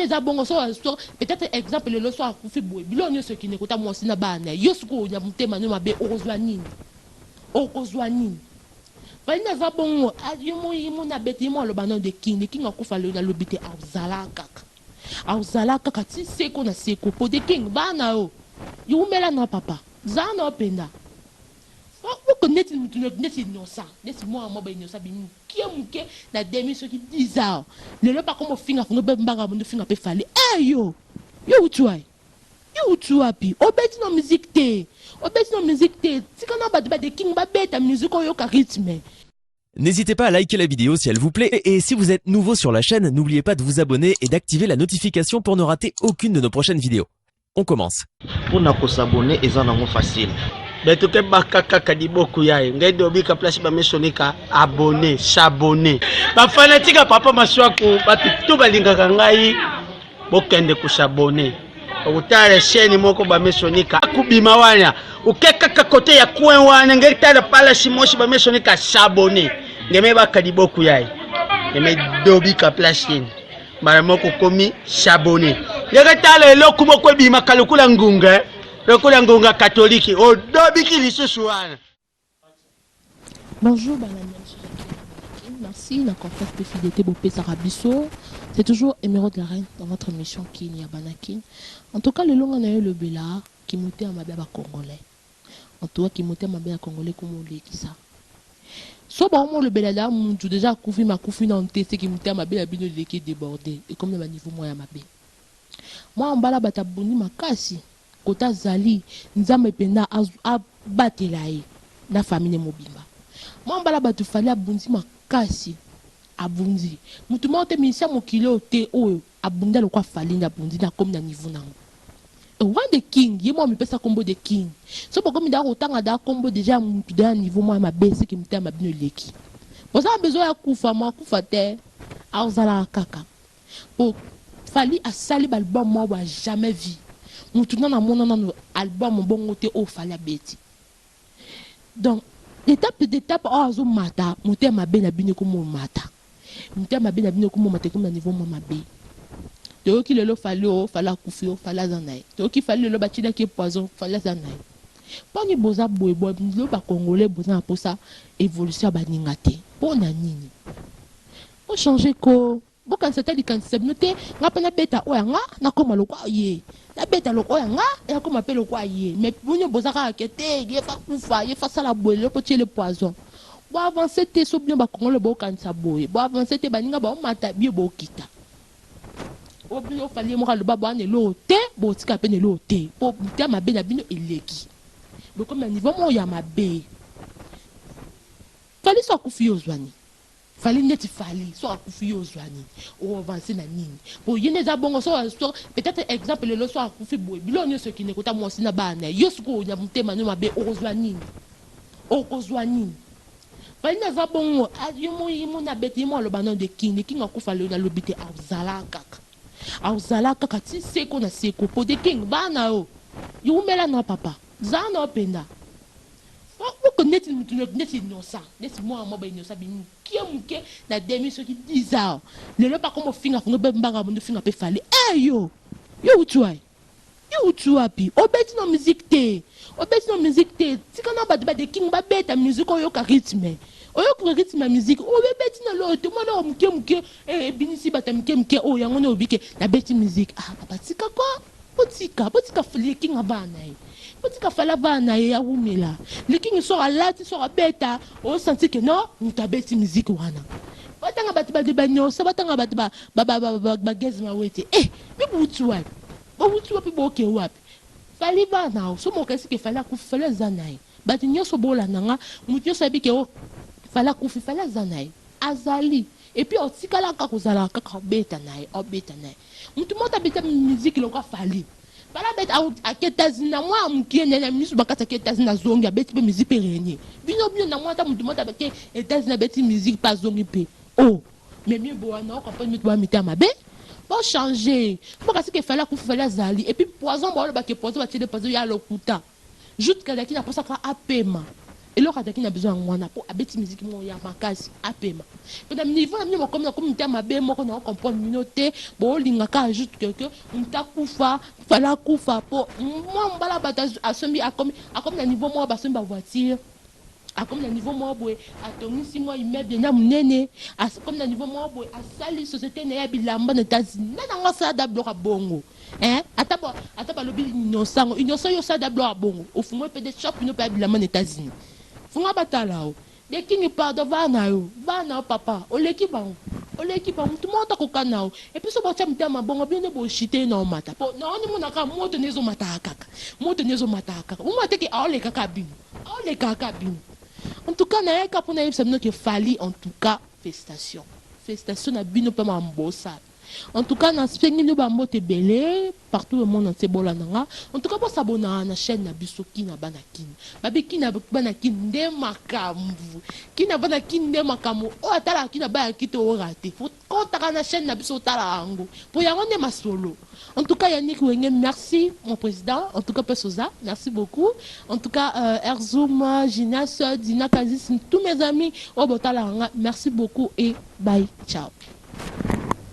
Les abongo so peut-être exemple le soir kufi boy bilonyo ce qui ne kota mo sina bana yosuko nya mutema no mabe okozwa nini bani na zabongo yomo na beti mo lo bana de king akufa le na lobite auzala kaka ti seko na seko po de king bana o yumela na papa zana openda ko neti mutu neti nosa neti mo ba nosa bini ki muke na demi so ki 10 ans le pas comme finga fungo be mbanga mundu finga pe Fally yo utuai pi obeti no musique te tikana ba de king ba beta musique yo ka rythme. N'hésitez pas à liker la vidéo si elle vous plaît et si vous êtes nouveau sur la chaîne, n'oubliez pas de vous abonner et d'activer la notification pour ne rater aucune de nos prochaines vidéos. On commence. Pour ne s'abonner, c'est facile. Betuke bakaka kadiboku yae ngende obika place ba mesonika abonner s'abonner ba fanatika papa maswaku batu balingaka ngai bokende ku s'abonner okutala chaîne moko ba mesonika kubima wana ukeka kote ya kwen wana ngeta pala simoshi ba mesonika s'abonner ngeme ba kadiboku yae ngeme dobika place mara moko komi s'abonner ngeta le kuboko bima kalukula ngunga le catholique au dobiki lissuana. Bonjour merci la confiance de fidélité Bopé Sarabiso. C'est toujours émeraude de la reine dans votre émission qui YABANA. En tout cas le long on a eu le Bela qui montait à ma bébé congolais. En tout cas qui montait à ma bébé congolais comme on dit ça. Soit par le Bela là j'ai déjà couvert ma couvre dans testé qui montait à ma bébé bino qui est débordé et comme le niveau moi à ma bébé. Moi en bas là bataboni ma casse. Kota zali nzambe penda abatela ye na famille mobimba moi mbala batu Fally abunzi makasi abunzi mutu monte misia mokilo te oyo abunda lokwa Fally na bunzi na comme na niveau nango one the king ye moi me pesa combo de king so poko mi da kotanga da combo déjà mutu da niveau moi ma bese ki mutu ma bino leki boza besoin ya kufa moi kufa te auzala kaka po Fally a sali balbum moi wa jamais vu. Nous na mon album bon côté au Fally beti. Donc d'étape azo mata muté ma be na bino ko mata. Muté ma be na bino ko mata comme na niveau ma be. To ki le Fally o Fally kufi o Fally zanai. To ki Fally le batida ki poison Fally zanai. Pas ni boza boy lo ba congolais boza pour ça évolution ba ningate. Pour na nini. On changer ko boka c'était di kan sebnoté ngapana beta o nga na koma lokwa ye. La bête à l'eau, et comme appelle le quoi y est. Mais vous ne pouvez pas inquiéter, il faut faire, il faut ça la boue, le petit le poison. Bon, avant c'était so bien, quand le beau can sa boue. Bon, avant c'était baninga, bon, mata bien beau kita. Au plus, il fallait moi le baba ne l'ôté, bon, tu capes ne l'ôté. Pour dire ma belle abino et l'équi. Donc, comme un niveau, moi, il y a ma belle. Fallait soit confié aux douaniers. Fallait net Fally soit akufi ozwani ou avancer na nini pour yene za bongo so peut-être exemple le soir akufi boy bilonyo ce qui ne kota mo sina bana yosuko nya mutema no mabe okozwani Fallait na za bongo yomo na beti mo lo bana de king akufa le na lobite auzala kaka ti seko na seko po de king bana o yumela na papa zana openda ko neti mutu neti nosa neti mo ba nosa bini ki muke na demi so ki 10 ans le pas comme finga fungo be mbanga mundu finga pe Fally yo utuai pi obeti no musique te tikana ba de king ba beta musique yo ka rythme musique o beti na lo te mo na muke binisi bata muke o yango no bike na beti musique papa tika quoi botika Fally king abana Botika Fally bana ya umela lekingi so alati so beta o senti que non muta beti musique wana batanga batu ba de banyo so batanga batu ba gezma wete mi butu wapi boke wapi Fally bana so mo kasi ke Fally ku Fally zanai batu nyoso bola nanga mutu so bi ke o Fally ku Fally zanai azali et puis otikala ka kozala ka beta nai mutu mota beta musique lo ka Fally bala bête à ketazina moi mkiene na misu bakata ketazina zongi a bête musique pérenne bino na moi ta mutu mota bête etazina bête musique pas zongi pe mais mieux boana ko pas mitu ba mita mabe bon changer pour kasi que Fally ku Fally zali et puis poison ba le ba ke poison ba tire poison ya lokuta juste que qui na pour ça ka apema Et le qui a besoin de pour abeti musique mon ya makasi apema. Pendant niveau na comme na comme ma be mo na comprendre minoté bo linga ka ajoute quelque on ta kufa fala kufa po moi mbala bata asombi a comme na niveau moi ba somba voiture. A comme na niveau moi boy a tongi si moi immeuble na munene a comme na niveau moi boy a sali société na ya bilamba na États-Unis na nga sa d'abord a bongo. Hein ataba lobi innocent yo sa d'abord a bongo au fond peut des shop no pa bilamba na États-Unis. Funga batalao de kingi pardon vana papa oleki bango tout le monde kokana et puis so bacha mtama bongo bien bo chité na mata po na oni monaka moto nezo mata kaka uma teke aole kaka bino en tout cas na eka pona yebisa bino ke Fally en tout cas félicitations na bino pa mambosa. En tout cas, dans ce pays, nous avons été belé partout le monde entier. En tout cas, pour s'abonner à la chaîne, nous avons banakin. Babi qui n'a banakin de makamu. Qui n'a banakin de makamu. Oh, atala qui n'a pas quitté au raté. Faut qu'on t'a la chaîne, nous avons tala ango. Pour y avoir ma solo. En tout cas, Yannick Wenge, merci mon président. En tout cas, Pessoza, merci beaucoup. En tout cas, Erzouma, Ginas, Dina Kazis, tous mes amis. Oh, botala, merci beaucoup et bye, ciao.